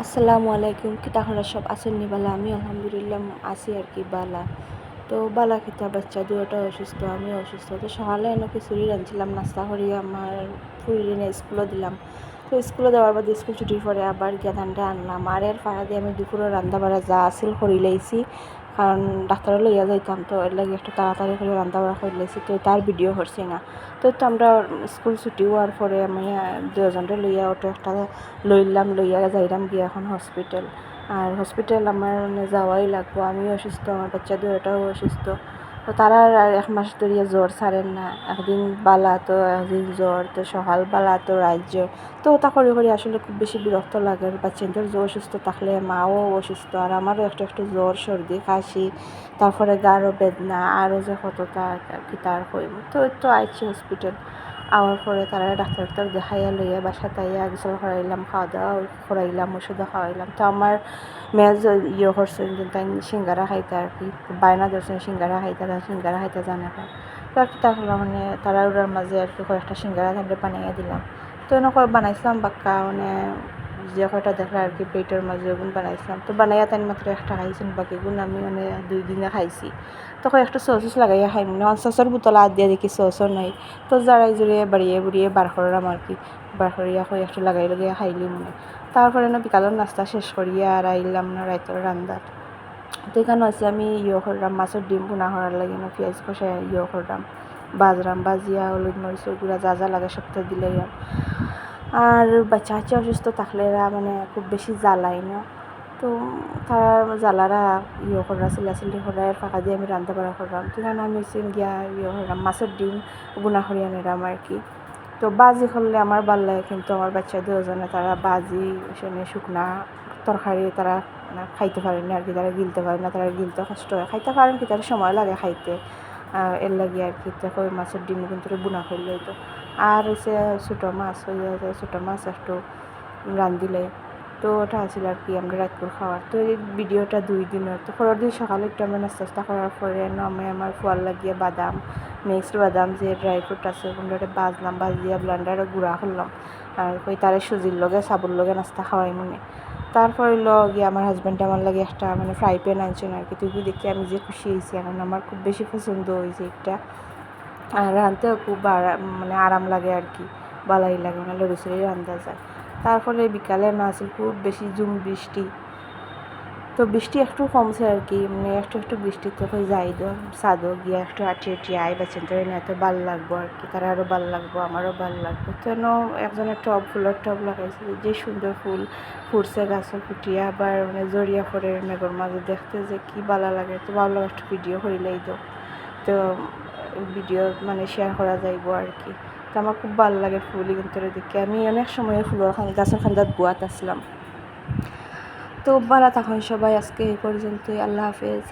আসসালামু আলাইকুম। কিতা হরা সব আছেন নি বালা? আমি আলহামদুলিল্লাহ আছি আর কি বালা। তো বালা কিতা বাচ্চা দুটো অসুস্থ, আমি অসুস্থ। তো সকালে এনে খিচুড়ি রাঁধছিলাম নাস্তা করি আমার ফুরিনে স্কুলে দিলাম। তো স্কুলে দেওয়ার বাদে স্কুল ছুটির পরে আবার গিয়া ধানটা আনলাম। আর এর ফাঁকা দিয়ে আমি দুপুরে রান্না বাড়া যা আসিল করি লাইছি, কারণ ডাক্তারে লইয়া যাইতাম, তো এর লাগে একটু তাড়াতাড়ি করে রান্না বাড়া করে লাইছি। তো তার ভিডিও করছি না। তো আমরা স্কুল ছুটি হওয়ার পরে আমি দুজনটা লইয়া অটো একটা লইয়া যাইলাম গিয়ে এখন হসপিটাল। আর হসপিটাল আমার যাওয়াই লাগবো, আমিও অসুস্থ, আমার বাচ্চা দুটাও অসুস্থ। তো তারা আর 1 মাস ধরিয়া জ্বর ছাড়েন না, একদিন বালা তো একদিন জ্বর, তো সকাল বালা তো রাজ্য। তো ওটা করে করে আসলে খুব বেশি বিরক্ত লাগে। বাচ্চাদের জ্বর অসুস্থ থাকলে মাও অসুস্থ, আর আমারও একটু একটু জ্বর সর্দি কাশি, তারপরে গাঢ় বেদনা, আরও যে কতটা কি তার হইব। তো আইছি হসপিটাল। আওয়ার পরে তারা ডাক্তার দেখাইয়া লইয়া বাসা তাইয়া গোসল করাইলাম, খাওয়া দাওয়া করাইলাম, ওষুধও খাওয়াইলাম। তো আমার মেজ করছেন যে তাই সিঙ্গারা খাইতে আর কি বায়না ধরছেন, সিঙ্গারা খাইতে জানা পায়। তো আর কি তাহলে মানে তারা ওরার মাঝে আর কি কয়েকটা সিঙ্গারা তাহলে বানাইয়া দিলাম। তো এনেকৈ বানাইছিলাম বাক্কা মানে যে কয়টা দেখলে আর কি প্লেটের মাঝে ওগুন বানাইছিলাম। তো বানাইয়া তাই মাত্র একটা খাইছেন, বাকিগুণ আমি মানে 2 দিনে খাইছি। তো একটা সস লাগাইয়া খাই মানে সসের বোতল আর দিয়ে দেখি সসও নাই। তো যারাই জড়িয়ে বাড়িয়ে বুড়িয়ে বার করলাম আর কি, বার করিয়া একটু লাগাই খাইলি মনে। তারপরে না বিকালের নাস্তা শেষ করিয়া আর আইলাম না রাইতের রান্দার। তো এখানে আছে আমি করলাম মাছের ডিম ভুনা করার লাগে না, পেঁয়াজ কষাই করলাম, বাজিয়া হলুদ মরিচের গুঁড়া যা যা লাগে সবটা দিলাম। আর বাচ্চা অসুস্থ থাকলে মানে খুব বেশি জ্বালাই না, তো তারা জ্বালারা করা চিল্লাচিল্লি করা, এর ফাঁকা দিয়ে আমি রান্না বাড়া করলাম। সেখানে আমি গিয়া করলাম মাছের ডিম গুনা করিয়া নিলাম আর কি। তো বাজি করলে আমার ভাল লাগে, কিন্তু আমার বাচ্চা দুজনে তারা বাজি শুকনা তরকারি তারা খাইতে পারে না আর কি, তারা গিলতে পারে না, তারা গিলতে কষ্ট হয়। খাইতে পারেন কি, তারা সময় লাগে খাইতে, এর লাগে আর কি। তো ওই মাছের ডিম কিন্তু বুনা করলে তো আর হচ্ছে ছোটো মাছ হয়ে যায়, ছোটো মাছ একটু রান্ধিলে। তো ওটা আছিল আর কি আমরা রাতপুর খাওয়ার। তো এই ভিডিওটা 2 দিনের। তো পরের দিন সকালে একটু আমরা নাস্তা করার পরে আমি আমার ফোয়ার লাগিয়ে বাদাম, মিক্সড বাদাম যে ড্রাই ফ্রুট আছে ওগুলোটা বাজিয়া ব্লেন্ডারে গুঁড়া করলাম। আর ওই তারে সুজির লগে সাবুর লগে নাস্তা খাওয়াই মনে। তারপরে গিয়ে আমার হাজব্যান্ড আমার লাগে একটা মানে ফ্রাই প্যান আনছেন আর কি। তুই দেখি আমি যে খুশি হয়েছি, এখন আমার খুব বেশি পছন্দ হয়েছে এটা। আর রাঁধতেও খুব মানে আরাম লাগে আর কি, ভালোই লাগে, মানে লড়ি রান্ধা যায়। তারপরে বিকালে না আছে খুব বেশি বৃষ্টি। তো বৃষ্টি একটু কমছে আর কি, মানে একটু বৃষ্টি তখন যাই দো সাদো গিয়া একটু আটি আই বাচ্চাদের নিয়ে এত ভাল লাগবো আর কি, তারা আরও ভাল লাগবো, আমারও ভাল লাগবে। কেন একজনের ফুলের টব লাগাইছে, যে সুন্দর ফুল ফুটছে গাছে ফুটিয়া, আবার মানে জড়িয়া পড়ে মেঘর মাঝে, দেখতে যে কি ভালো লাগে। তো ভাবলাম একটু ভিডিও করিলেই তো ভিডিও মানে শেয়ার করা যাইব আর কি। তো আমার খুব ভালো লাগে ফুল কিন্তু দেখে। আমি অনেক সময় ফুলের গাছের খান্দাত বুয়াত আসলাম। তো ভালো থাকুন সবাই, আজকে এই পর্যন্তই, আল্লাহ হাফেজ।